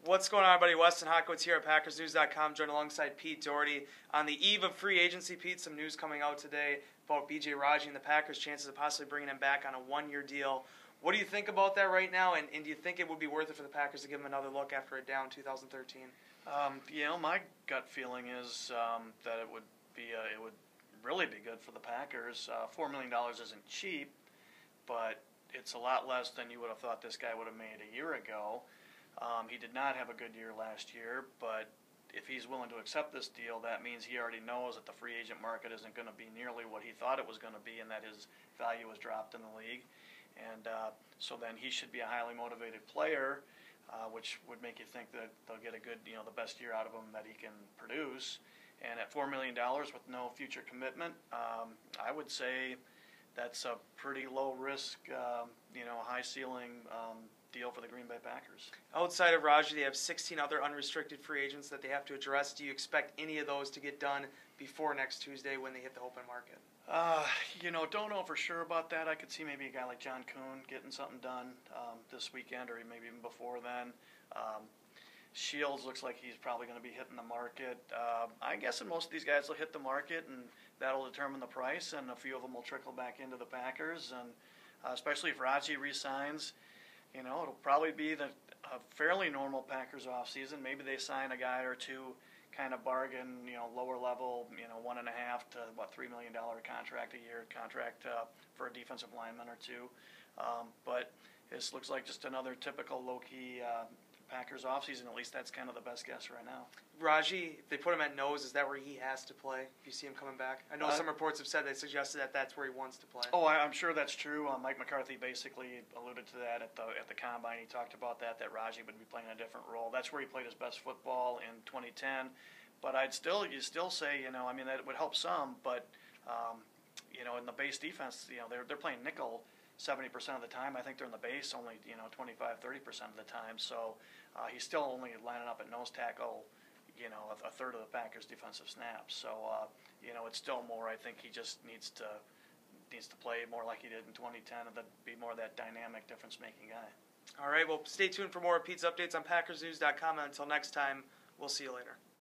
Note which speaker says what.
Speaker 1: What's going on, everybody? Weston Hockwitz here at PackersNews.com, joined alongside Pete Doherty. On the eve of free agency, Pete, some news coming out today about Raji and the Packers' chances of possibly bringing him back on a one-year deal. What do you think about that right now, and do you think it would be worth it for the Packers to give him another look after a down 2013?
Speaker 2: My gut feeling is that it would really be good for the Packers. $4 million isn't cheap, but it's a lot less than you would have thought this guy would have made a year ago. He did not have a good year last year, but if he's willing to accept this deal, that means he already knows that the free agent market isn't going to be nearly what he thought it was going to be, and that his value has dropped in the league. And so then he should be a highly motivated player, which would make you think that they'll get a good, the best year out of him that he can produce. And at $4 million with no future commitment, I would say that's a pretty low risk, high ceiling deal for the Green Bay Packers.
Speaker 1: Outside of Raji, they have 16 other unrestricted free agents that they have to address. Do you expect any of those to get done before next Tuesday when they hit the open market?
Speaker 2: Don't know for sure about that. I could see maybe a guy like John Kuhn getting something done this weekend, or maybe even before then. Shields looks like he's probably going to be hitting the market. I guess most of these guys will hit the market, and that'll determine the price, and a few of them will trickle back into the Packers. And especially if Raji re-signs, it'll probably be a fairly normal Packers offseason. Maybe they sign a guy or two, kind of bargain, lower level, $1.5 to $3 million contract a year contract for a defensive lineman or two. But this looks like just another typical low-key Packers offseason. At least that's kind of the best guess right now.
Speaker 1: Raji, if they put him at nose, is that where he has to play if you see him coming back? I know some reports have said they suggested that that's where he wants to play.
Speaker 2: Oh, I'm sure that's true. Mike McCarthy basically alluded to that at the combine. He talked about that Raji would be playing a different role. That's where he played his best football in 2010. But you still say, that would help some. But in the base defense, they're playing nickel 70% of the time. I think they're in the base only 25-30% of the time. So he's still only lining up at nose tackle a third of the Packers' defensive snaps. So it's still more. I think he just needs to play more like he did in 2010 and be more of that dynamic difference-making guy.
Speaker 1: All right. Well, stay tuned for more of Pete's updates on PackersNews.com. And until next time, we'll see you later.